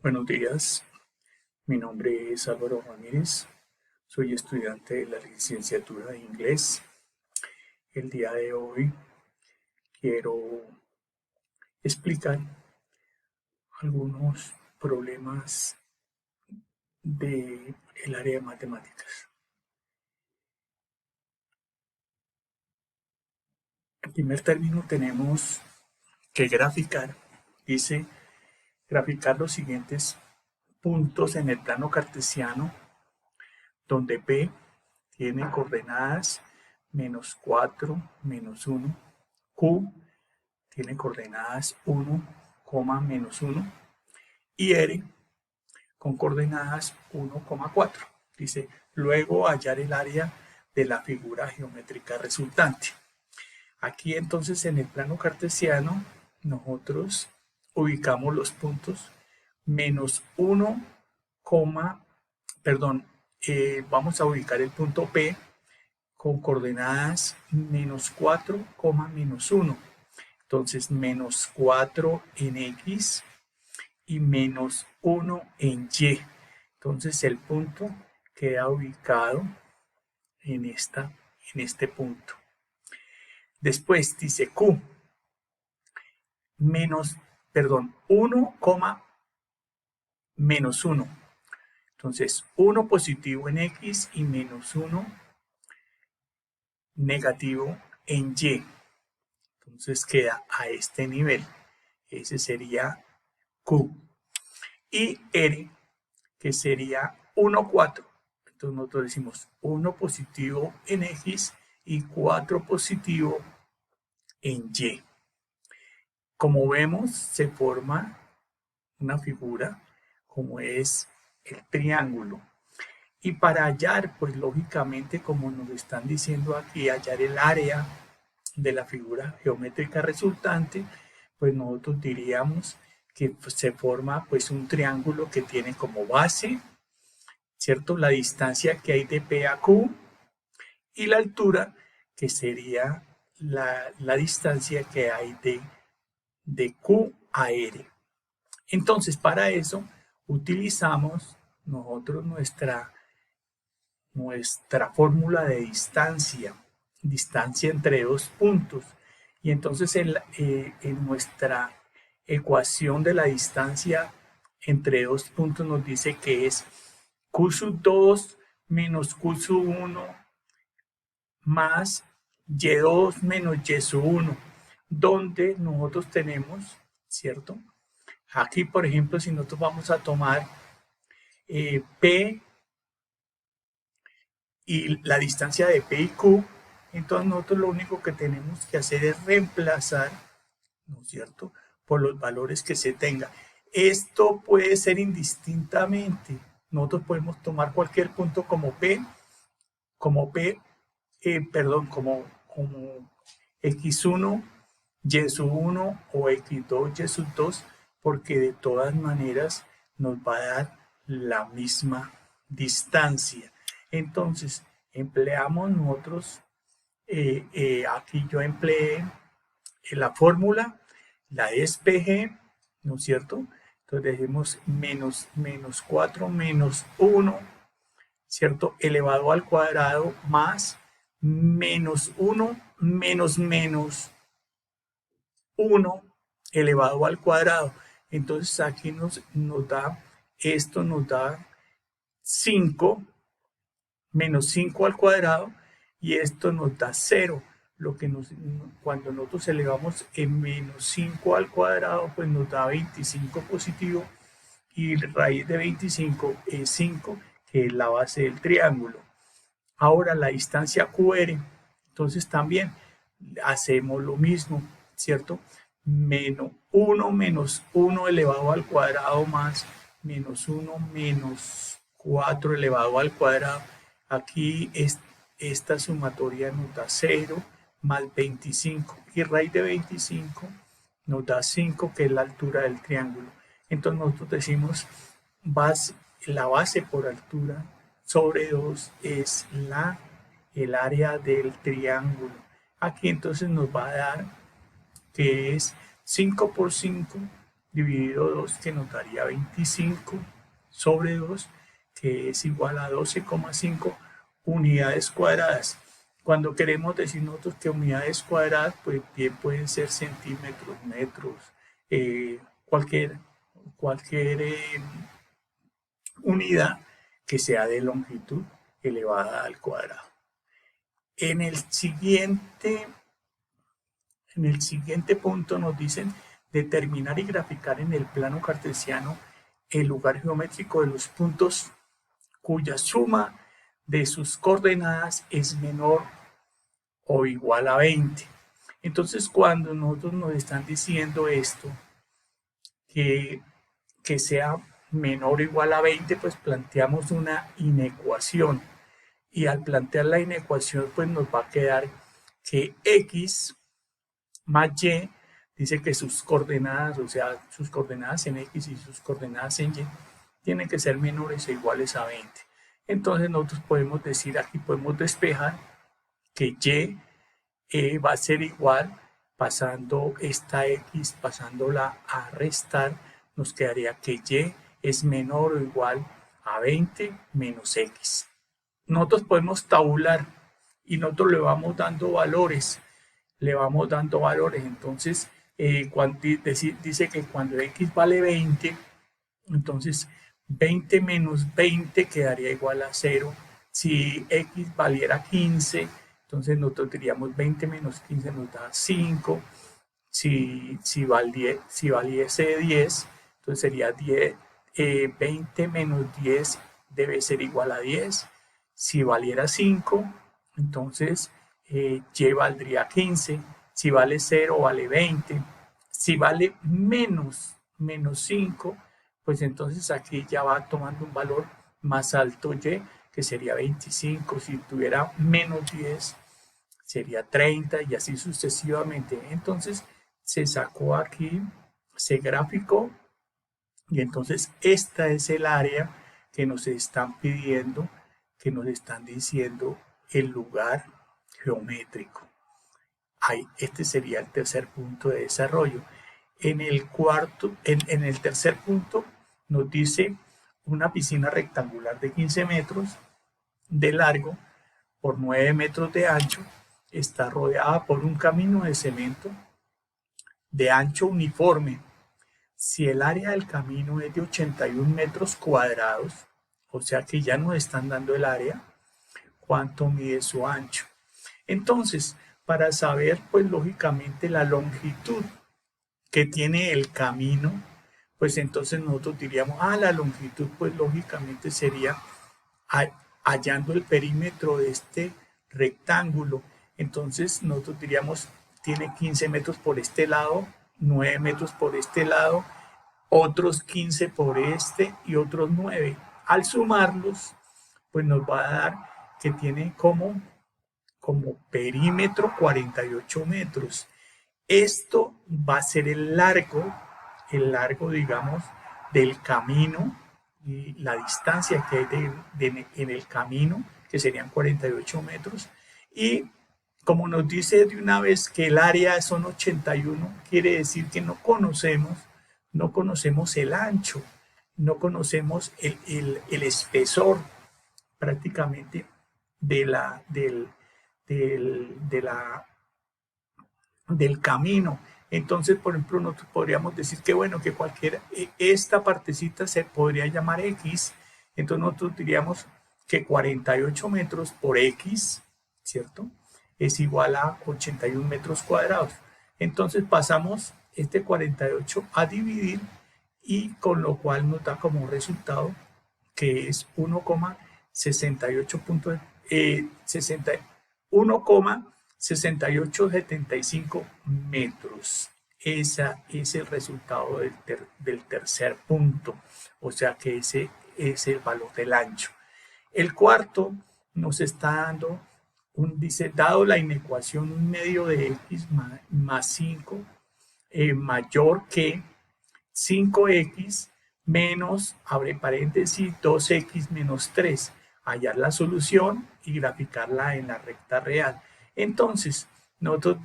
Buenos días, mi nombre es Álvaro Ramírez, soy estudiante de la licenciatura de inglés. El día de hoy quiero explicar algunos problemas del área de matemáticas. En primer término tenemos que graficar, dice graficar los siguientes puntos en el plano cartesiano, donde P tiene coordenadas -4, -1, Q tiene coordenadas 1, -1 y R con coordenadas 1,4. Dice, luego hallar el área de la figura geométrica resultante. Aquí entonces en el plano cartesiano nosotros ubicamos los puntos -1, vamos a ubicar el punto P con coordenadas -4, -1. Entonces, -4 en X y -1 en Y. Entonces, el punto queda ubicado en este punto. Después dice Q, 1, -1. Entonces, 1 positivo en X y -1 negativo en Y. Entonces queda a este nivel. Ese sería Q. Y R, que sería 1, 4. Entonces nosotros decimos 1 positivo en X y 4 positivo en Y. Como vemos, se forma una figura como es el triángulo. Y para hallar, pues lógicamente, como nos están diciendo aquí, hallar el área de la figura geométrica resultante, pues nosotros diríamos que se forma pues un triángulo que tiene como base, ¿cierto? La distancia que hay de P a Q y la altura que sería la distancia que hay de Q a R. Entonces, para eso utilizamos nosotros nuestra fórmula de distancia entre dos puntos. Y entonces en nuestra ecuación de la distancia entre dos puntos nos dice que es Q2 menos Q1 más Y2 menos Y1, donde nosotros tenemos, ¿cierto? Aquí, por ejemplo, si nosotros vamos a tomar P y la distancia de P y Q, entonces nosotros lo único que tenemos que hacer es reemplazar, ¿no es cierto?, por los valores que se tenga. Esto puede ser indistintamente. Nosotros podemos tomar cualquier punto como P, como X1, Y1 o X2, Y2, porque de todas maneras nos va a dar la misma distancia. Entonces, empleamos nosotros, aquí yo empleé la fórmula, la SPG, ¿no es cierto? Entonces decimos menos 4 menos 1, ¿cierto? Elevado al cuadrado más menos 1 menos 1 elevado al cuadrado. Entonces aquí esto nos da 5 menos 5 al cuadrado y esto nos da 0. Cuando nosotros elevamos en menos 5 al cuadrado, pues nos da 25 positivo y raíz de 25 es 5, que es la base del triángulo. Ahora la distancia QR, entonces también hacemos lo mismo, ¿cierto? Menos 1 menos 1 elevado al cuadrado más menos 1 menos 4 elevado al cuadrado. Aquí esta sumatoria nos da 0 más 25 y raíz de 25 nos da 5, que es la altura del triángulo. Entonces nosotros decimos la base por altura sobre 2 es el área del triángulo. Aquí entonces nos va a dar que es 5 por 5 dividido 2, que nos daría 25 sobre 2, que es igual a 12,5 unidades cuadradas. Cuando queremos decir nosotros que unidades cuadradas, pues bien pueden ser centímetros, metros, cualquier unidad que sea de longitud elevada al cuadrado. En el siguiente punto nos dicen determinar y graficar en el plano cartesiano el lugar geométrico de los puntos cuya suma de sus coordenadas es menor o igual a 20. Entonces, cuando nosotros nos están diciendo esto, que sea menor o igual a 20, pues planteamos una inecuación. Y al plantear la inecuación, pues nos va a quedar que x más y dice que sus coordenadas, o sea, sus coordenadas en x y sus coordenadas en y, tienen que ser menores o iguales a 20. Entonces nosotros podemos decir, aquí podemos despejar que y va a ser igual, pasando esta x, pasándola a restar, nos quedaría que y es menor o igual a 20 menos x. Nosotros podemos tabular y nosotros le vamos dando valores, entonces dice que cuando x vale 20, entonces 20 menos 20 quedaría igual a 0. Si x valiera 15, entonces nosotros diríamos 20 menos 15 nos da 5. Si valiese 10, entonces sería 20 menos 10 debe ser igual a 10. Si valiera 5, entonces y valdría 15. Si vale 0, vale 20. Si vale menos 5, pues entonces aquí ya va tomando un valor más alto y, que sería 25. Si tuviera menos 10, sería 30 y así sucesivamente. Entonces se sacó aquí, se graficó, y entonces esta es el área que nos están pidiendo, que nos están diciendo el lugar geométrico. Este sería el tercer punto de desarrollo. En el tercer punto nos dice una piscina rectangular de 15 metros de largo por 9 metros de ancho, está rodeada por un camino de cemento de ancho uniforme. Si el área del camino es de 81 metros cuadrados, o sea que ya nos están dando el área, ¿cuánto mide su ancho? Entonces, para saber, pues lógicamente, la longitud que tiene el camino, pues entonces nosotros diríamos, la longitud, pues lógicamente sería hallando el perímetro de este rectángulo. Entonces nosotros diríamos, tiene 15 metros por este lado, 9 metros por este lado, otros 15 por este y otros 9. Al sumarlos, pues nos va a dar que tiene como perímetro 48 metros. Esto va a ser el largo, digamos, del camino, y la distancia que hay en el camino, que serían 48 metros. Y como nos dice de una vez que el área son 81, quiere decir que no conocemos el ancho, no conocemos el espesor prácticamente de del camino. Entonces, por ejemplo, nosotros podríamos decir que bueno, que esta partecita se podría llamar X. Entonces nosotros diríamos que 48 metros por X, ¿cierto? Es igual a 81 metros cuadrados. Entonces pasamos este 48 a dividir, y con lo cual nos da como resultado que es 1,6875 metros. Ese es el resultado del tercer punto, o sea que ese es el valor del ancho. El cuarto nos está dando dice, dado la inecuación, un medio de x más 5 mayor que 5x menos, abre paréntesis, 2x menos 3. Hallar la solución y graficarla en la recta real. Entonces, nosotros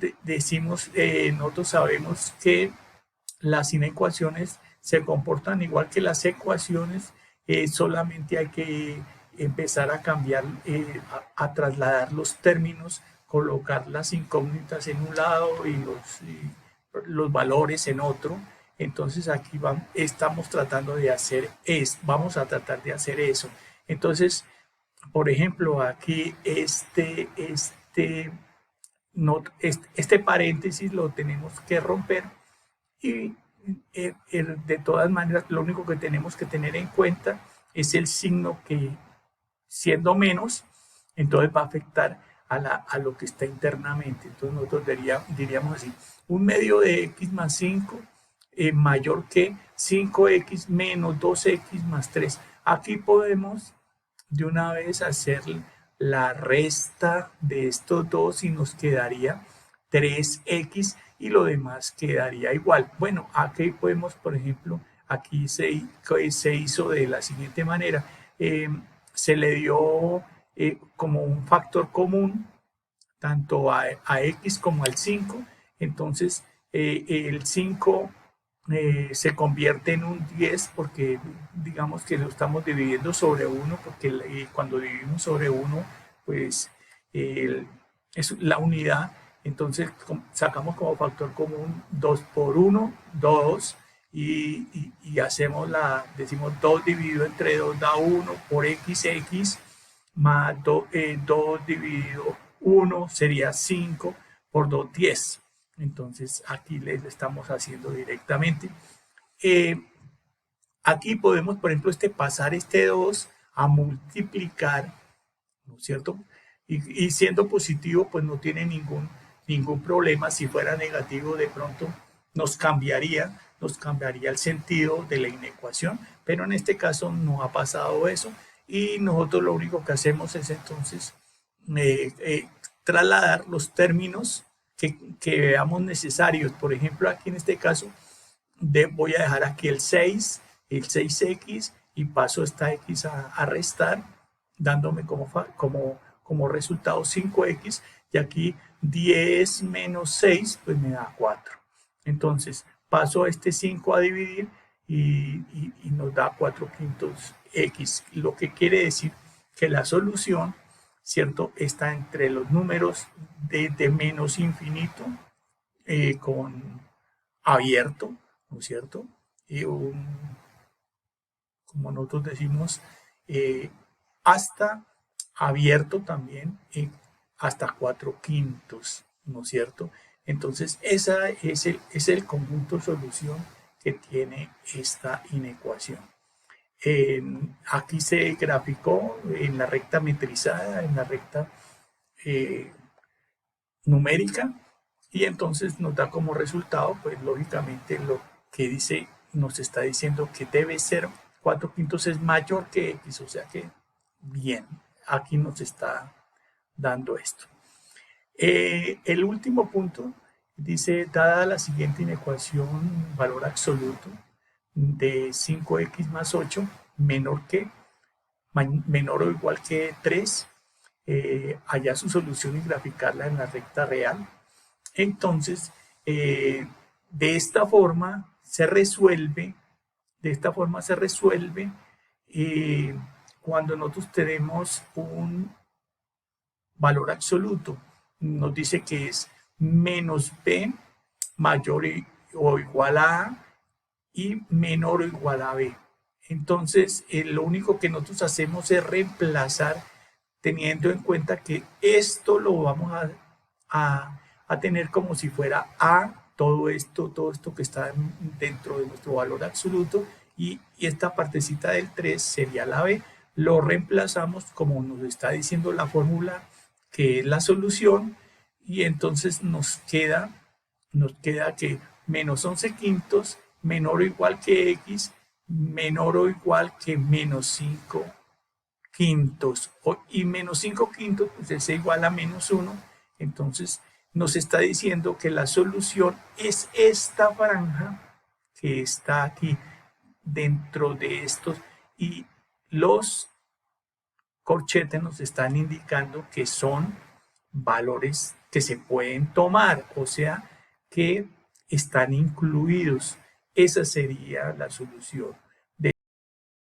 nosotros sabemos que las inecuaciones se comportan igual que las ecuaciones, solamente hay que empezar a cambiar, a trasladar los términos, colocar las incógnitas en un lado y los valores en otro. Entonces aquí estamos tratando de hacer vamos a tratar de hacer eso. Entonces, por ejemplo, aquí este paréntesis lo tenemos que romper y de todas maneras lo único que tenemos que tener en cuenta es el signo que, siendo menos, entonces va a afectar a lo que está internamente. Entonces nosotros diríamos así, un medio de x más 5 mayor que 5x menos 2x más 3. Aquí podemos de una vez hacer la resta de estos dos y nos quedaría 3x y lo demás quedaría igual. Bueno, aquí podemos, por ejemplo, aquí se hizo de la siguiente manera. Se le dio como un factor común tanto a x como al 5. Entonces, el 5 se convierte en un 10 porque digamos que lo estamos dividiendo sobre 1, porque cuando dividimos sobre 1, pues es la unidad. Entonces sacamos como factor común 2 por 1, 2, y hacemos decimos 2 dividido entre 2 da 1 por x más 2 dividido 1 sería 5 por 2, 10. Entonces aquí le estamos haciendo directamente. Aquí podemos, por ejemplo, pasar este 2 a multiplicar, ¿no es cierto? Y siendo positivo, pues no tiene ningún problema. Si fuera negativo, de pronto nos cambiaría el sentido de la inecuación, pero en este caso no ha pasado eso y nosotros lo único que hacemos es entonces trasladar los términos que veamos necesarios. Por ejemplo, aquí en este caso voy a dejar aquí el 6x y paso esta x a restar, dándome como resultado 5x, y aquí 10 menos 6 pues me da 4. Entonces paso este 5 a dividir y nos da 4 quintos x, lo que quiere decir que la solución, ¿cierto?, está entre los números de menos infinito con abierto, ¿no es cierto? Y como nosotros decimos, hasta abierto también, hasta 4 quintos, ¿no es cierto? Entonces, ese es el conjunto solución que tiene esta inecuación. Aquí se graficó en la recta metrizada, en la recta numérica, y entonces nos da como resultado, pues lógicamente lo que nos está diciendo que debe ser 4 quintos es mayor que x, o sea que bien, aquí nos está dando esto. El último punto dice, dada la siguiente inecuación, valor absoluto de 5x más 8 menor o igual que 3, hallar su solución y graficarla en la recta real. Entonces, de esta forma se resuelve cuando nosotros tenemos un valor absoluto. Nos dice que es menos b mayor o igual a a y menor o igual a b. Entonces, lo único que nosotros hacemos es reemplazar, teniendo en cuenta que esto lo vamos a tener como si fuera a todo esto que está dentro de nuestro valor absoluto, y esta partecita del 3 sería la b. Lo reemplazamos como nos está diciendo la fórmula, que es la solución, y entonces nos queda que menos 11 quintos menor o igual que x menor o igual que menos 5 quintos, y menos 5 quintos pues es igual a menos 1. Entonces nos está diciendo que la solución es esta franja que está aquí dentro de estos, y los corchetes nos están indicando que son valores que se pueden tomar, o sea que están incluidos. esa sería la solución.